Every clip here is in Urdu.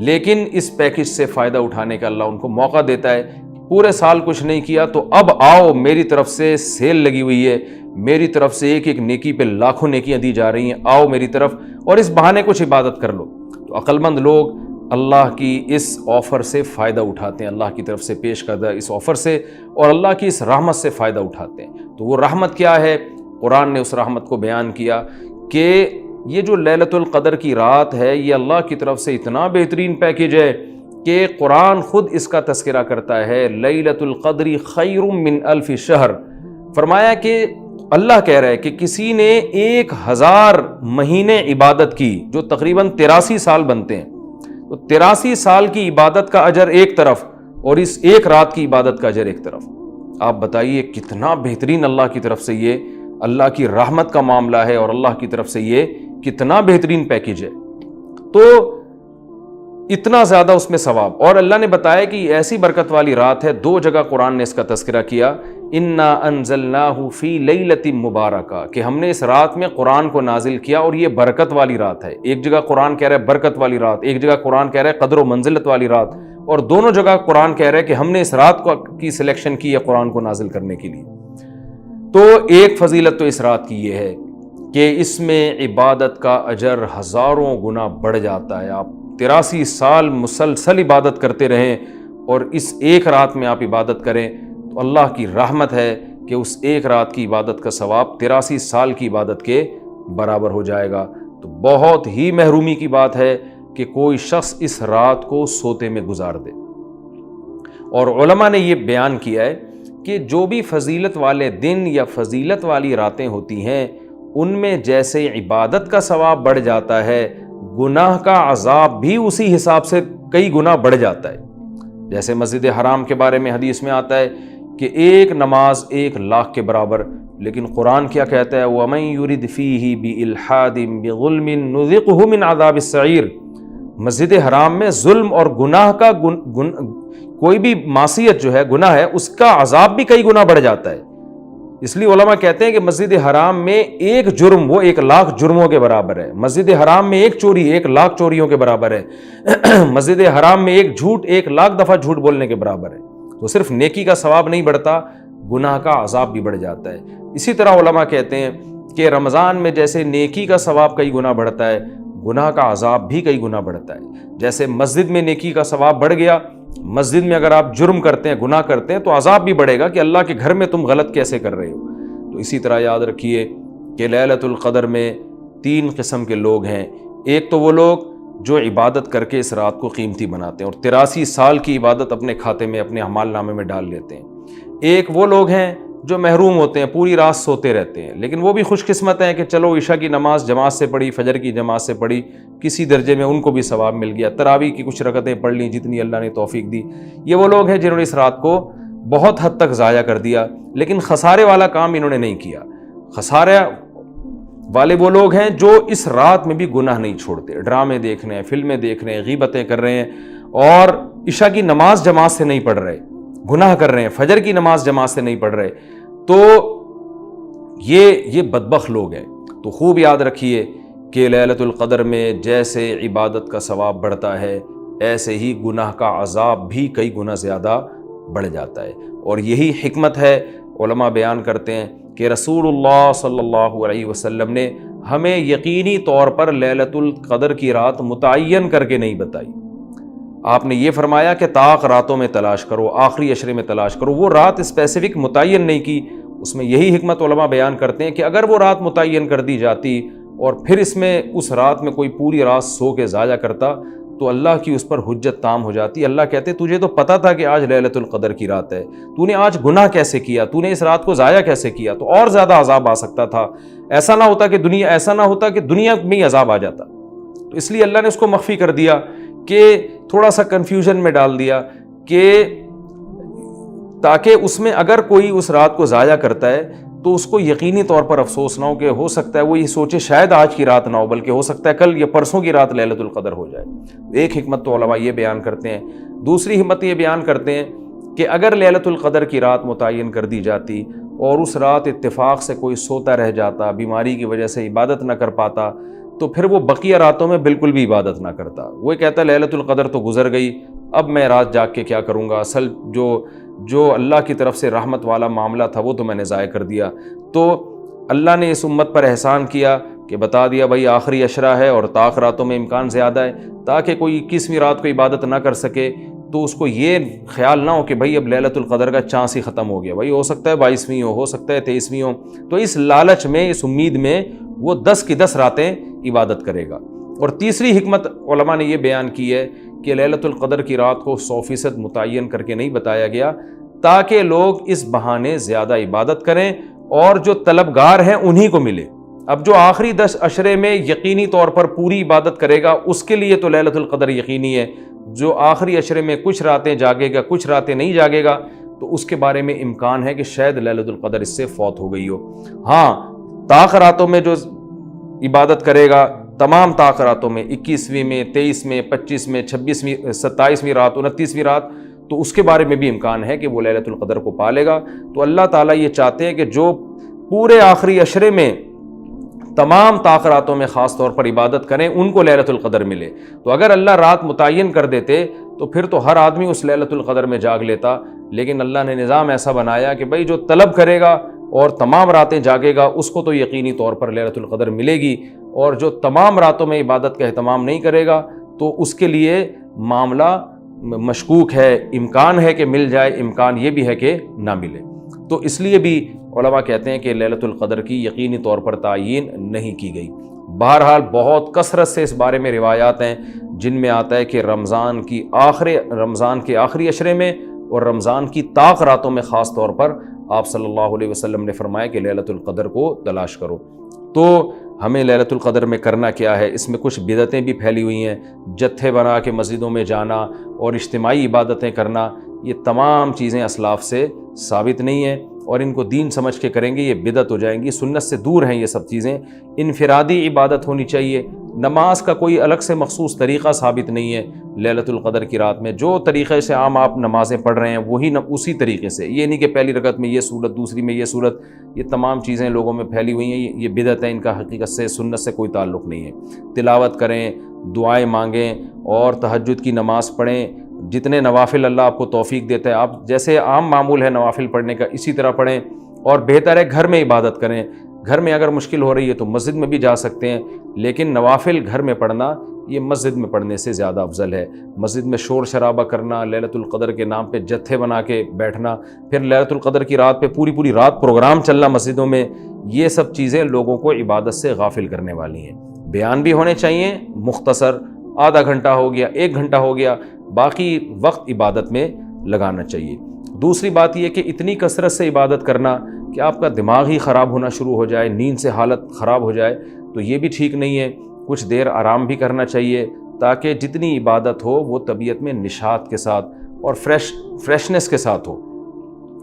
لیکن اس پیکج سے فائدہ اٹھانے کا اللہ ان کو موقع دیتا ہے. پورے سال کچھ نہیں کیا تو اب آؤ، میری طرف سے سیل لگی ہوئی ہے، میری طرف سے ایک ایک نیکی پہ لاکھوں نیکیاں دی جا رہی ہیں، آؤ میری طرف اور اس بہانے کچھ عبادت کر لو. تو عقل مند لوگ اللہ کی اس آفر سے فائدہ اٹھاتے ہیں، اللہ کی طرف سے پیش کردہ اس آفر سے اور اللہ کی اس رحمت سے فائدہ اٹھاتے ہیں. تو وہ رحمت کیا ہے؟ قرآن نے اس رحمت کو بیان کیا کہ یہ جو لیلۃ القدر کی رات ہے یہ اللہ کی طرف سے اتنا بہترین پیکج ہے کہ قرآن خود اس کا تذکرہ کرتا ہے، لیلۃ القدر خیر من الف شہر. فرمایا کہ اللہ کہہ رہا ہے کہ کسی نے 1000 مہینے عبادت کی، جو تقریباً 83 سال بنتے ہیں، تو 83 سال کی عبادت کا اجر ایک طرف اور اس ایک رات کی عبادت کا اجر ایک طرف. آپ بتائیے کتنا بہترین اللہ کی طرف سے یہ اللہ کی رحمت کا معاملہ ہے اور اللہ کی طرف سے یہ کتنا بہترین پیکج ہے. تو اتنا زیادہ اس میں ثواب. اور اللہ نے بتایا کہ یہ ایسی برکت والی رات ہے، 2 جگہ قرآن نے اس کا تذکرہ کیا، انا انزلناہ فی لیلۃ مبارکہ، کہ ہم نے اس رات میں قرآن کو نازل کیا اور یہ برکت والی رات ہے. ایک جگہ قرآن کہہ رہا ہے برکت والی رات، ایک جگہ قرآن کہہ رہا ہے قدر و منزلت والی رات، اور دونوں جگہ قرآن کہہ رہا ہے کہ ہم نے اس رات کی سلیکشن کی ہے قرآن کو نازل کرنے کے لیے. تو ایک فضیلت تو اس رات کی یہ ہے کہ اس میں عبادت کا اجر ہزاروں گنا بڑھ جاتا ہے. آپ 83 سال مسلسل عبادت کرتے رہیں اور اس ایک رات میں آپ عبادت کریں تو اللہ کی رحمت ہے کہ اس ایک رات کی عبادت کا ثواب 83 سال کی عبادت کے برابر ہو جائے گا. تو بہت ہی محرومی کی بات ہے کہ کوئی شخص اس رات کو سوتے میں گزار دے. اور علماء نے یہ بیان کیا ہے کہ جو بھی فضیلت والے دن یا فضیلت والی راتیں ہوتی ہیں ان میں جیسے عبادت کا ثواب بڑھ جاتا ہے، گناہ کا عذاب بھی اسی حساب سے کئی گنا بڑھ جاتا ہے. جیسے مسجد حرام کے بارے میں حدیث میں آتا ہے کہ ایک نماز 1,00,000 کے برابر، لیکن قرآن کیا کہتا ہے؟ وَمَن يُرِدْ فِيهِ بِإِلْحَادٍ بِظُلْمٍ نُذِقْهُ مِنْ عَذَابِ السَّعِيرِ. مسجد حرام میں ظلم اور گناہ کا کوئی بھی معصیت جو ہے، گناہ ہے، اس کا عذاب بھی کئی گنا بڑھ جاتا ہے. اس لیے علماء کہتے ہیں کہ مسجد حرام میں ایک جرم وہ 1,00,000 جرموں کے برابر ہے. مسجد حرام میں ایک چوری 1,00,000 چوریوں کے برابر ہے. مسجد حرام میں ایک جھوٹ 1,00,000 دفعہ جھوٹ بولنے کے برابر ہے. تو صرف نیکی کا ثواب نہیں بڑھتا، گناہ کا عذاب بھی بڑھ جاتا ہے. اسی طرح علماء کہتے ہیں کہ رمضان میں جیسے نیکی کا ثواب کئی گنا بڑھتا ہے، گناہ کا عذاب بھی کئی گنا بڑھتا ہے. جیسے مسجد میں نیکی کا ثواب بڑھ گیا، مسجد میں اگر آپ جرم کرتے ہیں، گناہ کرتے ہیں، تو عذاب بھی بڑھے گا کہ اللہ کے گھر میں تم غلط کیسے کر رہے ہو. تو اسی طرح یاد رکھیے کہ لیلۃ القدر میں 3 قسم کے لوگ ہیں. ایک تو وہ لوگ جو عبادت کر کے اس رات کو قیمتی بناتے ہیں اور 83 سال کی عبادت اپنے کھاتے میں، اپنے اعمال نامے میں ڈال لیتے ہیں. ایک وہ لوگ ہیں جو محروم ہوتے ہیں، پوری رات سوتے رہتے ہیں، لیکن وہ بھی خوش قسمت ہیں کہ چلو عشاء کی نماز جماعت سے پڑھی، فجر کی جماعت سے پڑھی، کسی درجے میں ان کو بھی ثواب مل گیا. تراویح کی کچھ رکعتیں پڑھ لیں جتنی اللہ نے توفیق دی. یہ وہ لوگ ہیں جنہوں نے اس رات کو بہت حد تک ضائع کر دیا، لیکن خسارے والا کام انہوں نے نہیں کیا. خسارے والے وہ لوگ ہیں جو اس رات میں بھی گناہ نہیں چھوڑتے، ڈرامے دیکھ رہے ہیں، فلمیں دیکھ رہے ہیں، غیبتیں کر رہے ہیں اور عشاء کی نماز جماعت سے نہیں پڑھ رہے، گناہ کر رہے ہیں، فجر کی نماز جماعت سے نہیں پڑھ رہے. تو یہ بدبخت لوگ ہیں. تو خوب یاد رکھیے کہ لیلۃ القدر میں جیسے عبادت کا ثواب بڑھتا ہے ایسے ہی گناہ کا عذاب بھی کئی گنا زیادہ بڑھ جاتا ہے. اور یہی حکمت ہے. علماء بیان کرتے ہیں کہ رسول اللہ صلی اللہ علیہ وسلم نے ہمیں یقینی طور پر لیلۃ القدر کی رات متعین کر کے نہیں بتائی. آپ نے یہ فرمایا کہ طاق راتوں میں تلاش کرو، آخری عشرے میں تلاش کرو. وہ رات اسپیسیفک متعین نہیں کی. اس میں یہی حکمت علماء بیان کرتے ہیں کہ اگر وہ رات متعین کر دی جاتی اور پھر اس رات میں کوئی پوری رات سو کے ضائع کرتا تو اللہ کی اس پر حجت تام ہو جاتی. اللہ کہتے تجھے تو پتہ تھا کہ آج لیلۃ القدر کی رات ہے، تو نے آج گناہ کیسے کیا، تو نے اس رات کو ضائع کیسے کیا، تو اور زیادہ عذاب آ سکتا تھا. ایسا نہ ہوتا کہ دنیا میں ہی عذاب آ جاتا. تو اس لیے اللہ نے اس کو مخفی کر دیا، کہ تھوڑا سا کنفیوژن میں ڈال دیا، کہ تاکہ اس میں اگر کوئی اس رات کو ضائع کرتا ہے تو اس کو یقینی طور پر افسوس نہ ہو، کہ ہو سکتا ہے وہ یہ سوچے شاید آج کی رات نہ ہو بلکہ ہو سکتا ہے کل یا پرسوں کی رات لیلۃ القدر ہو جائے. ایک حکمت تو علماء یہ بیان کرتے ہیں. دوسری حکمت یہ بیان کرتے ہیں کہ اگر لیلۃ القدر کی رات متعین کر دی جاتی اور اس رات اتفاق سے کوئی سوتا رہ جاتا، بیماری کی وجہ سے عبادت نہ کر پاتا، تو پھر وہ بقیہ راتوں میں بالکل بھی عبادت نہ کرتا. وہ کہتا ہے لیلۃ القدر تو گزر گئی، اب میں رات جاگ کے کیا کروں گا، اصل جو اللہ کی طرف سے رحمت والا معاملہ تھا وہ تو میں نے ضائع کر دیا. تو اللہ نے اس امت پر احسان کیا کہ بتا دیا بھائی آخری عشرہ ہے اور طاق راتوں میں امکان زیادہ ہے، تاکہ کوئی 21ویں رات کو عبادت نہ کر سکے تو اس کو یہ خیال نہ ہو کہ بھائی اب لیلۃ القدر کا چانس ہی ختم ہو گیا، بھائی ہو سکتا ہے 22ویں ہو سکتا ہے 23ویں ہو. تو اس لالچ میں، اس امید میں وہ 10 کی 10 راتیں عبادت کرے گا. اور تیسری حکمت علماء نے یہ بیان کی ہے کہ لیلۃ القدر کی رات کو 100% متعین کر کے نہیں بتایا گیا تاکہ لوگ اس بہانے زیادہ عبادت کریں اور جو طلبگار ہیں انہی کو ملے. اب جو آخری 10 عشرے میں یقینی طور پر پوری عبادت کرے گا اس کے لیے تو لیلۃ القدر یقینی ہے. جو آخری عشرے میں کچھ راتیں جاگے گا کچھ راتیں نہیں جاگے گا تو اس کے بارے میں امکان ہے کہ شاید لیلۃ القدر اس سے فوت ہو گئی ہو. ہاں طاق راتوں میں جو عبادت کرے گا، تمام طاق راتوں میں 21ویں میں 23 میں 25 میں 26ویں 27ویں رات 29ویں رات، تو اس کے بارے میں بھی امکان ہے کہ وہ لیلۃ القدر کو پالے گا. تو اللہ تعالیٰ یہ چاہتے ہیں کہ جو پورے آخری عشرے میں تمام طاق راتوں میں خاص طور پر عبادت کریں ان کو لیلۃ القدر ملے. تو اگر اللہ رات متعین کر دیتے تو پھر تو ہر آدمی اس لیلۃ القدر میں جاگ لیتا، لیکن اللہ نے نظام ایسا بنایا کہ بھئی جو طلب کرے گا اور تمام راتیں جاگے گا اس کو تو یقینی طور پر لیلۃ القدر ملے گی، اور جو تمام راتوں میں عبادت کا اہتمام نہیں کرے گا تو اس کے لیے معاملہ مشکوک ہے، امکان ہے کہ مل جائے، امکان یہ بھی ہے کہ نہ ملے. تو اس لیے بھی علماء کہتے ہیں کہ لیلۃ القدر کی یقینی طور پر تعیین نہیں کی گئی. بہرحال بہت کثرت سے اس بارے میں روایات ہیں جن میں آتا ہے کہ رمضان کے آخری عشرے میں اور رمضان کی طاق راتوں میں خاص طور پر آپ صلی اللہ علیہ وسلم نے فرمایا کہ لیلۃ القدر کو تلاش کرو. تو ہمیں لیلۃ القدر میں کرنا کیا ہے؟ اس میں کچھ بدعتیں بھی پھیلی ہوئی ہیں، جتھے بنا کے مسجدوں میں جانا اور اجتماعی عبادتیں کرنا، یہ تمام چیزیں اسلاف سے ثابت نہیں ہیں اور ان کو دین سمجھ کے کریں گے یہ بدعت ہو جائیں گی. سنت سے دور ہیں یہ سب چیزیں. انفرادی عبادت ہونی چاہیے. نماز کا کوئی الگ سے مخصوص طریقہ ثابت نہیں ہے لیلۃ القدر کی رات میں. جو طریقے سے عام آپ نمازیں پڑھ رہے ہیں وہی اسی طریقے سے، یہ نہیں کہ پہلی رکعت میں یہ صورت دوسری میں یہ صورت. یہ تمام چیزیں لوگوں میں پھیلی ہوئی ہیں، یہ بدعت ہے، ان کا حقیقت سے سنت سے کوئی تعلق نہیں ہے. تلاوت کریں، دعائیں مانگیں اور تہجد کی نماز پڑھیں. جتنے نوافل اللہ آپ کو توفیق دیتا ہے، آپ جیسے عام معمول ہے نوافل پڑھنے کا اسی طرح پڑھیں. اور بہتر ہے گھر میں عبادت کریں. گھر میں اگر مشکل ہو رہی ہے تو مسجد میں بھی جا سکتے ہیں، لیکن نوافل گھر میں پڑھنا یہ مسجد میں پڑھنے سے زیادہ افضل ہے. مسجد میں شور شرابہ کرنا، لیلۃ القدر کے نام پہ جتھے بنا کے بیٹھنا، پھر لیلۃ القدر کی رات پہ پوری رات پروگرام چلنا مسجدوں میں، یہ سب چیزیں لوگوں کو عبادت سے غافل کرنے والی ہیں. بیان بھی ہونے چاہیے مختصر، آدھا گھنٹہ ہو گیا 1 گھنٹہ ہو گیا، باقی وقت عبادت میں لگانا چاہیے. دوسری بات یہ کہ اتنی کثرت سے عبادت کرنا کہ آپ کا دماغ ہی خراب ہونا شروع ہو جائے، نیند سے حالت خراب ہو جائے، تو یہ بھی ٹھیک نہیں ہے. کچھ دیر آرام بھی کرنا چاہیے تاکہ جتنی عبادت ہو وہ طبیعت میں نشاط کے ساتھ اور فریشنس کے ساتھ ہو،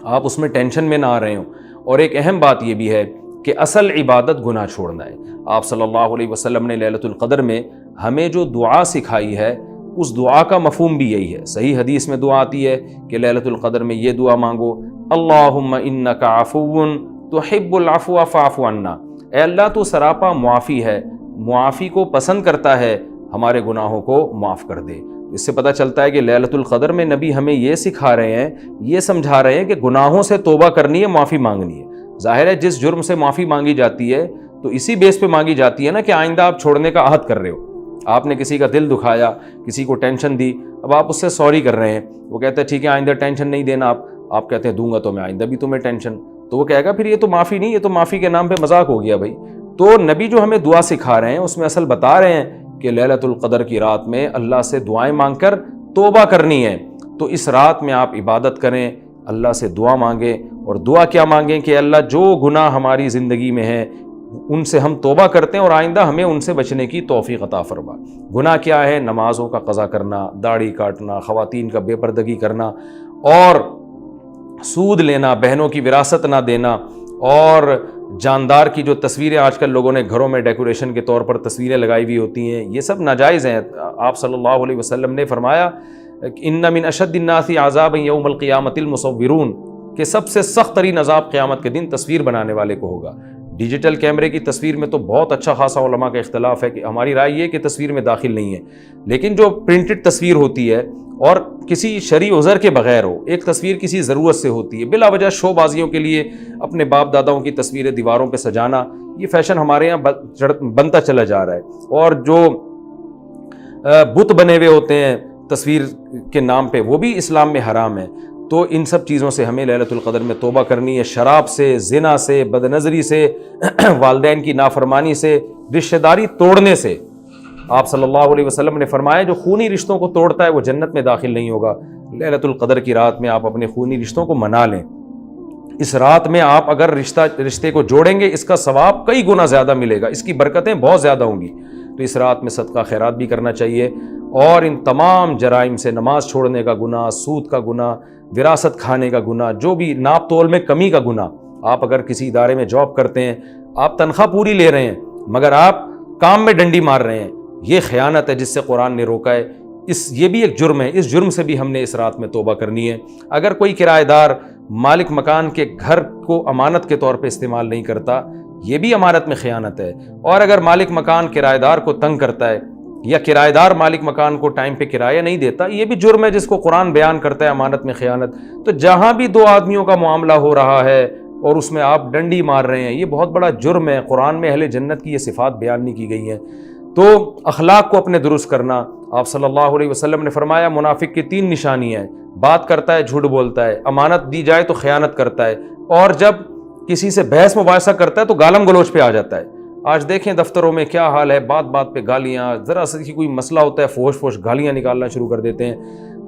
آپ اس میں ٹینشن میں نہ آ رہے ہوں. اور ایک اہم بات یہ بھی ہے کہ اصل عبادت گناہ چھوڑنا ہے. آپ صلی اللہ علیہ وسلم نے لیلۃ القدر میں ہمیں جو دعا سکھائی ہے اس دعا کا مفہوم بھی یہی ہے. صحیح حدیث میں دعا آتی ہے کہ لیلۃ القدر میں یہ دعا مانگو، اللہم انک عفو تحب العفو فاعف عنا. اے اللہ تو سراپا معافی ہے، معافی کو پسند کرتا ہے، ہمارے گناہوں کو معاف کر دے. اس سے پتہ چلتا ہے کہ لیلۃ القدر میں نبی ہمیں یہ سکھا رہے ہیں، یہ سمجھا رہے ہیں کہ گناہوں سے توبہ کرنی ہے، معافی مانگنی ہے. ظاہر ہے جس جرم سے معافی مانگی جاتی ہے تو اسی بیس پہ مانگی جاتی ہے نا کہ آئندہ آپ چھوڑنے کا عہد کر رہے ہو. آپ نے کسی کا دل دکھایا، کسی کو ٹینشن دی، اب آپ اس سے سوری کر رہے ہیں، وہ کہتا ہے ٹھیک ہے آئندہ ٹینشن نہیں دینا. آپ کہتے ہیں دوں گا تو میں آئندہ بھی تمہیں ٹینشن، تو وہ کہے گا پھر یہ تو معافی نہیں، یہ تو معافی کے نام پہ مذاق ہو گیا بھائی. تو نبی جو ہمیں دعا سکھا رہے ہیں اس میں اصل بتا رہے ہیں کہ لیلۃ القدر کی رات میں اللہ سے دعائیں مانگ کر توبہ کرنی ہے. تو اس رات میں آپ عبادت کریں، اللہ سے دعا مانگیں. اور دعا کیا مانگیں کہ اللہ جو گناہ ہماری زندگی میں ہیں ان سے ہم توبہ کرتے ہیں اور آئندہ ہمیں ان سے بچنے کی توفیق عطا فرما. گناہ کیا ہے؟ نمازوں کا قضا کرنا، داڑھی کاٹنا، خواتین کا بے پردگی کرنا اور سود لینا، بہنوں کی وراثت نہ دینا، اور جاندار کی جو تصویریں آج کل لوگوں نے گھروں میں ڈیکوریشن کے طور پر تصویریں لگائی ہوئی ہوتی ہیں، یہ سب ناجائز ہیں. آپ صلی اللہ علیہ وسلم نے فرمایا ان من اشد الناس عذابا یوم القیامۃ المصورون، کہ سب سے سخت ترین عذاب قیامت کے دن تصویر بنانے والے کو ہوگا. ڈیجیٹل کیمرے کی تصویر میں تو بہت اچھا خاصا علماء کا اختلاف ہے کہ ہماری رائے یہ کہ تصویر میں داخل نہیں ہے، لیکن جو پرنٹڈ تصویر ہوتی ہے اور کسی شرعی عذر کے بغیر ہو، ایک تصویر کسی ضرورت سے ہوتی ہے، بلا وجہ شو بازیوں کے لیے اپنے باپ داداؤں کی تصویریں دیواروں پہ سجانا، یہ فیشن ہمارے یہاں بنتا چلا جا رہا ہے۔ اور جو بت بنے ہوئے ہوتے ہیں تصویر کے نام پہ، وہ بھی اسلام میں حرام ہے۔ تو ان سب چیزوں سے ہمیں لیلۃ القدر میں توبہ کرنی ہے، شراب سے، زنا سے، بد نظری سے، والدین کی نافرمانی سے، رشتہ داری توڑنے سے۔ آپ صلی اللہ علیہ وسلم نے فرمایا جو خونی رشتوں کو توڑتا ہے وہ جنت میں داخل نہیں ہوگا۔ لیلۃ القدر کی رات میں آپ اپنے خونی رشتوں کو منا لیں۔ اس رات میں آپ اگر رشتے کو جوڑیں گے، اس کا ثواب کئی گنا زیادہ ملے گا، اس کی برکتیں بہت زیادہ ہوں گی۔ تو اس رات میں صدقہ خیرات بھی کرنا چاہیے، اور ان تمام جرائم سے، نماز چھوڑنے کا گناہ، سود کا گناہ، وراثت کھانے کا گناہ، جو بھی ناپ تول میں کمی کا گناہ، آپ اگر کسی ادارے میں جاب کرتے ہیں، آپ تنخواہ پوری لے رہے ہیں مگر آپ کام میں ڈنڈی مار رہے ہیں، یہ خیانت ہے جس سے قرآن نے روکا ہے۔ یہ بھی ایک جرم ہے، اس جرم سے بھی ہم نے اس رات میں توبہ کرنی ہے۔ اگر کوئی کرایہ دار مالک مکان کے گھر کو امانت کے طور پہ استعمال نہیں کرتا، یہ بھی امانت میں خیانت ہے۔ اور اگر مالک مکان کرایہ دار کو تنگ کرتا ہے، یا کرایہ دار مالک مکان کو ٹائم پہ کرایہ نہیں دیتا، یہ بھی جرم ہے جس کو قرآن بیان کرتا ہے امانت میں خیانت۔ تو جہاں بھی دو آدمیوں کا معاملہ ہو رہا ہے اور اس میں آپ ڈنڈی مار رہے ہیں، یہ بہت بڑا جرم ہے۔ قرآن میں اہل جنت کی یہ صفات بیان نہیں کی گئی ہیں۔ تو اخلاق کو اپنے درست کرنا، آپ صلی اللہ علیہ وسلم نے فرمایا منافق کی 3 نشانیاں ہیں، بات کرتا ہے، جھوٹ بولتا ہے، امانت دی جائے تو خیانت کرتا ہے، اور جب کسی سے بحث مباحثہ کرتا ہے تو گالم گلوچ پہ آ جاتا ہے۔ آج دیکھیں دفتروں میں کیا حال ہے، بات بات پہ گالیاں، ذرا سا کوئی مسئلہ ہوتا ہے فوش فوش گالیاں نکالنا شروع کر دیتے ہیں۔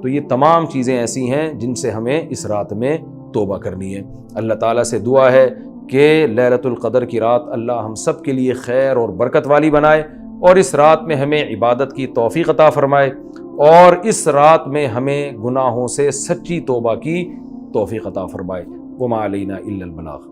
تو یہ تمام چیزیں ایسی ہیں جن سے ہمیں اس رات میں توبہ کرنی ہے۔ اللہ تعالیٰ سے دعا ہے کہ لیلۃ القدر کی رات اللہ ہم سب کے لیے خیر اور برکت والی بنائے، اور اس رات میں ہمیں عبادت کی توفیق عطا فرمائے، اور اس رات میں ہمیں گناہوں سے سچی توبہ کی توفیق عطا فرمائے۔ وما علینا الا البلاغ۔